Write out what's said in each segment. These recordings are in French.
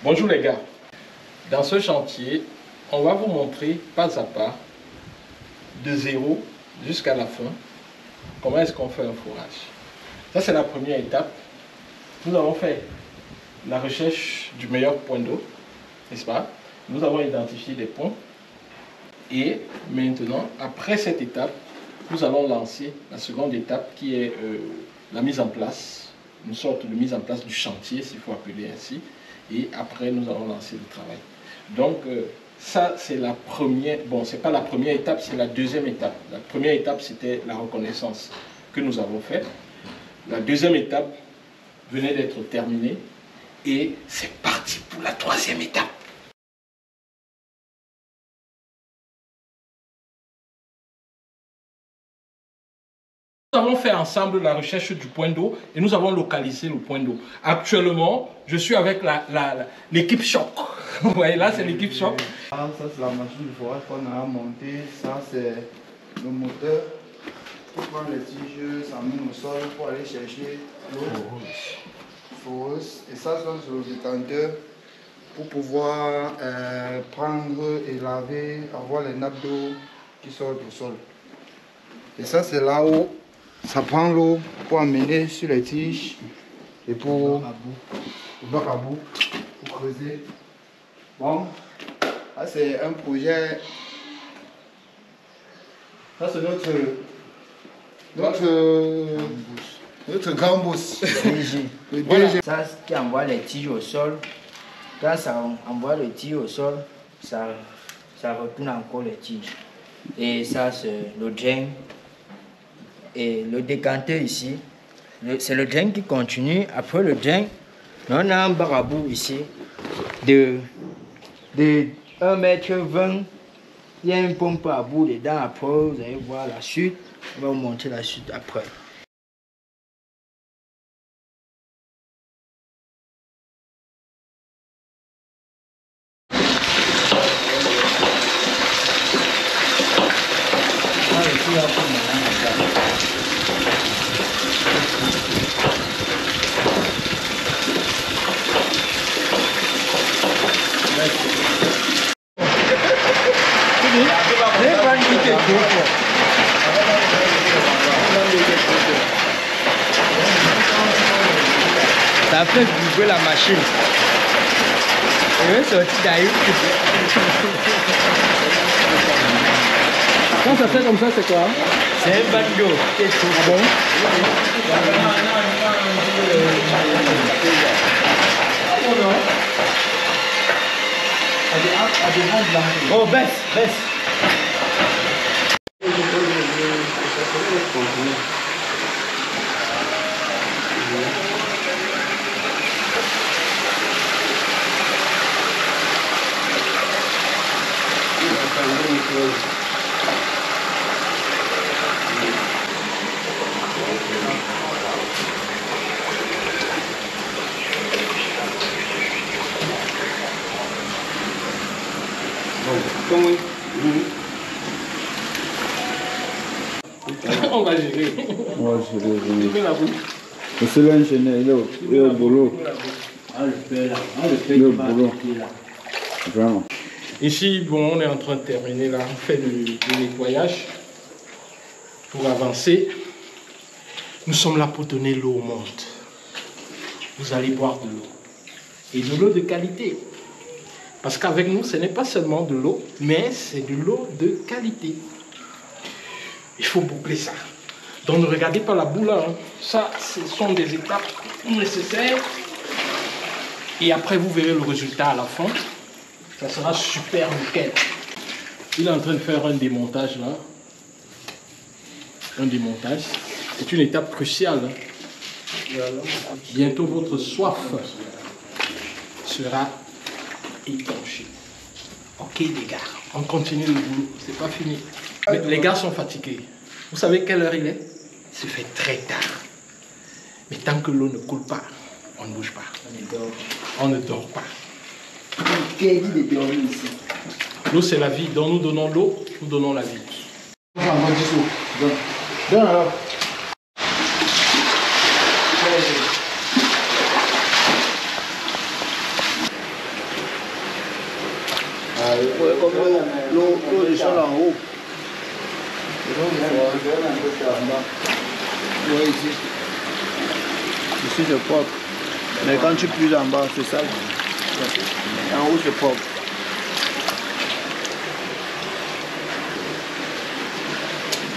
Bonjour les gars, dans ce chantier, on va vous montrer pas à pas, de zéro jusqu'à la fin, comment est-ce qu'on fait un fourrage. Ça c'est la première étape. Nous avons fait la recherche du meilleur point d'eau, n'est-ce pas? Nous avons identifié des ponts et maintenant, après cette étape, nous allons lancer la seconde étape qui est la mise en place, une sorte de mise en place du chantier, s'il faut appeler ainsi. Et après, nous allons lancer le travail. Donc, ça, c'est la première, bon, c'est pas la première étape, c'est la deuxième étape. La première étape, c'était la reconnaissance que nous avons faite. La deuxième étape venait d'être terminée et c'est parti pour la troisième étape. Nous avons fait ensemble la recherche du point d'eau et nous avons localisé le point d'eau. Actuellement, je suis avec l'équipe choc. Vous voyez là, c'est l'équipe choc. Ça, c'est la machine de forage qu'on a montée. Ça, c'est le moteur. Pour prendre les tiges, ça mine au sol pour aller chercher l'eau foreuse. Et ça, c'est le détenteur pour pouvoir prendre et laver, avoir les nappes d'eau qui sortent du sol. Et ça, c'est là où ça prend l'eau pour amener sur les tiges et pour le bloc à bout, pour creuser. Bon, ça c'est un projet. Ça c'est notre grand boss. Le DG. Ça qui envoie les tiges au sol. Quand ça envoie le tige au sol, ça retourne encore les tiges. Et ça c'est le drain. Et le décanteur ici, c'est le drain qui continue. Après le drain, on a un barabou ici de 1,20 m. Il y a une pompe à bout dedans. Après, vous allez voir la chute. On va vous montrer la chute après. Ça fait vibrer la machine. Et je vais sortir d'ailleurs. Quand ça fait comme ça, c'est quoi? C'est un banjo. Ah bon? Oh, baisse, baisse. On va gérer. On va gérer. Tu mets la boue. C'est l'ingénieur, il est au boulot. Il est au boulot. Vraiment. Ici, bon, on est en train de terminer là, on fait le nettoyage pour avancer. Nous sommes là pour donner l'eau au monde. Vous allez boire de l'eau. Et de l'eau de qualité. Parce qu'avec nous, ce n'est pas seulement de l'eau, mais c'est de l'eau de qualité. Il faut boucler ça. Donc ne regardez pas la boule là. Hein. Ça, ce sont des étapes nécessaires. Et après, vous verrez le résultat à la fin. Ça sera super nickel. Il est en train de faire un démontage là. Un démontage. C'est une étape cruciale. Hein. Bientôt votre soif sera étanchée. Ok les gars, on continue le boulot. C'est pas fini. Les gars sont fatigués. Vous savez quelle heure il est? C'est fait très tard. Mais tant que l'eau ne coule pas, on ne bouge pas. On ne dort pas. L'eau c'est la vie, donc nous donnons l'eau, nous donnons la vie. Donne alors. Ouais, comme l'eau descend en haut. Ouais, ici. Ici c'est propre. Mais quand tu puises en bas, c'est sale. En haut c'est propre.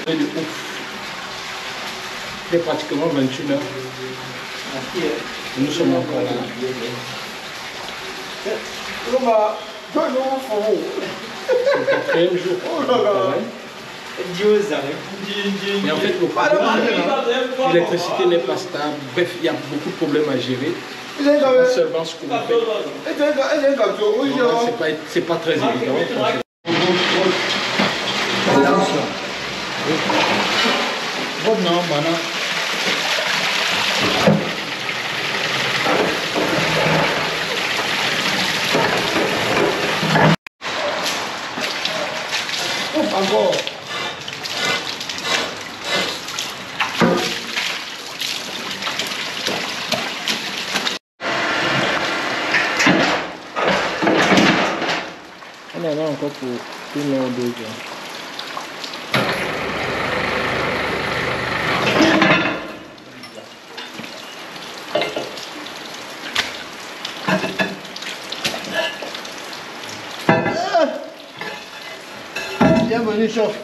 Et de ouf. Il est pratiquement 21 heures. Nous sommes encore là. C'est le quatrième jour. Mais en fait, le problème, l'électricité n'est pas stable. Bref, il y a beaucoup de problèmes à gérer. C'est pas seulement ce que vous faites. C'est pas très évident. Encore. On en a encore pour 1 ou 2 jours. Bienvenue, chef.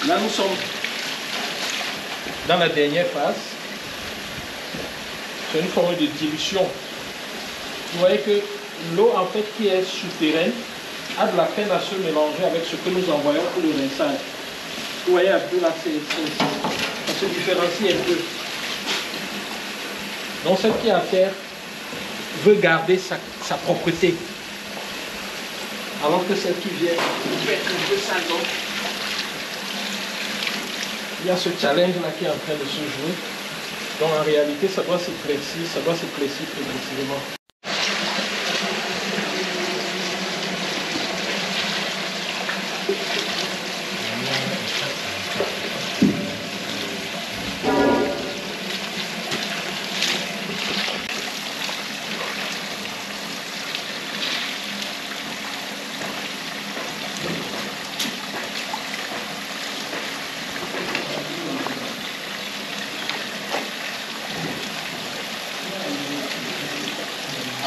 Là, nous sommes dans la dernière phase. C'est une forme de dilution. Vous voyez que l'eau, en fait, qui est souterraine, a de la peine à se mélanger avec ce que nous envoyons pour le rinçage. Vous voyez un peu là, ça se différencie un peu. Donc cette pierre à terre veut garder sa propreté. Alors que celle qui vient peut être un peu sale. Donc il y a ce challenge là qui est en train de se jouer. Donc en réalité, ça doit s'éclaircir progressivement.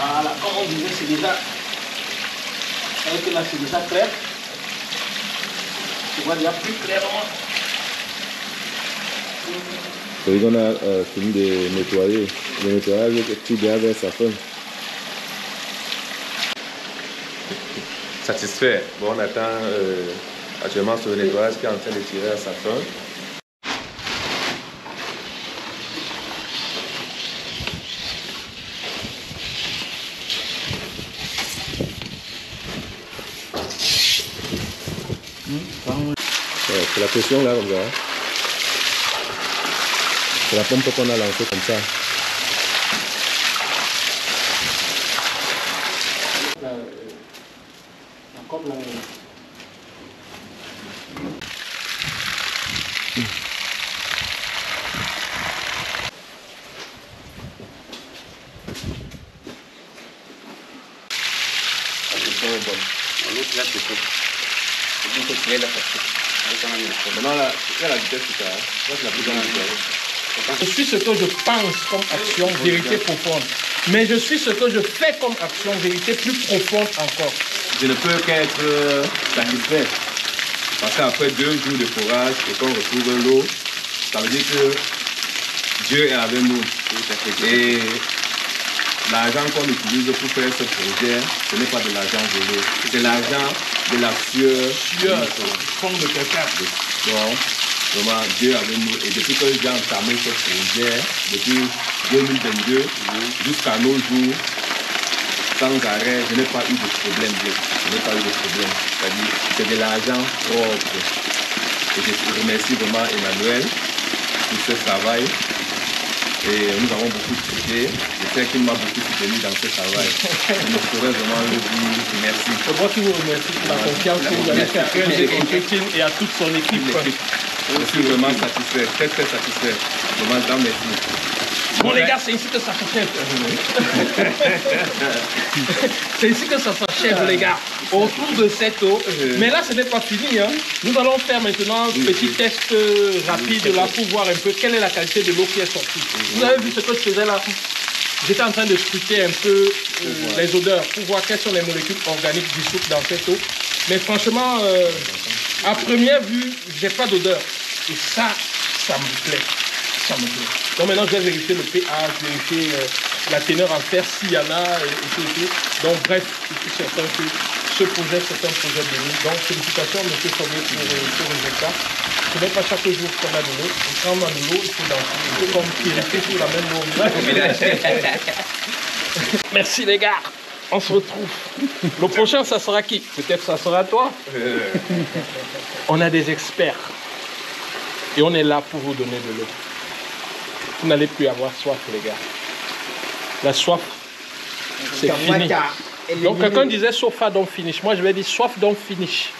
Voilà, comme on disait, c'est déjà, avec là c'est déjà clair. Tu vois déjà plus clairement. Oui, on a fini de nettoyer. Le nettoyage est bien vers sa fin. Satisfait. Bon, on attend actuellement ce nettoyage qui est en train de tirer à sa fin. C'est la pression là comme ça. C'est la pompe qu'on a lancée comme ça. La pression est bonne. L'autre là c'est chaud. Il faut tirer la pression. Maintenant là, c'est la vitesse que ça a. Là c'est la plus grande vitesse. Je suis ce que je pense comme action, vérité profonde. Mais je suis ce que je fais comme action, vérité plus profonde encore. Je ne peux qu'être satisfait. Parce qu'après 2 jours de forage et qu'on retrouve l'eau, ça veut dire que Dieu est avec nous. Et l'argent qu'on utilise pour faire ce projet, ce n'est pas de l'argent volé. C'est l'argent de la sueur, fond de quelqu'un. Donc, vraiment, Dieu est avec nous. Et depuis que j'ai entamé ce projet, depuis 2022 jusqu'à nos jours, sans arrêt, je n'ai pas eu de problème. Je n'ai pas eu de problème. C'est-à-dire, c'est de l'argent propre. Et je remercie vraiment Emmanuel pour ce travail. Et nous avons beaucoup discuté. Je sais qu'il m'a beaucoup soutenu dans ce travail. Je ne saurais vraiment lui dire merci. C'est moi qui vous remercie pour la confiance que vous avez fait à Christine et à toute son équipe. Je suis vraiment satisfait, très très satisfait. Vraiment, grand merci. Bon les gars, c'est ici que ça s'achève. C'est ici que ça s'achève les gars. Autour de cette eau. Mais là ce n'est pas fini. Hein. Nous allons faire maintenant un petit test rapide là pour voir un peu quelle est la qualité de l'eau qui est sortie. Vous avez vu ce que je faisais là? J'étais en train de scruter un peu les odeurs pour voir quelles sont les molécules organiques dissoutes dans cette eau. Mais franchement, à première vue, j'ai pas d'odeur. Et ça me plaît. Ça me plaît. Donc maintenant, je vais vérifier le pH, vérifier la teneur en fer s'il y en a et tout. Donc bref, je suis certain que ce projet, c'est un projet de l'eau. Donc félicitations, M. Sommier, pour ce résultat. Ce n'est pas chaque jour qu'on a de l'eau. Quand on a de l'eau, il faut danser. Un peu comme Pierre sur la même eau. Merci les gars. On se retrouve. Le prochain, ça sera qui? Peut-être ça sera toi. On a des experts. Et on est là pour vous donner de l'eau. Vous n'allez plus avoir soif, les gars. La soif, c'est fini. Donc quelqu'un disait sofa don't finish. Moi, je vais dire soif don't finish.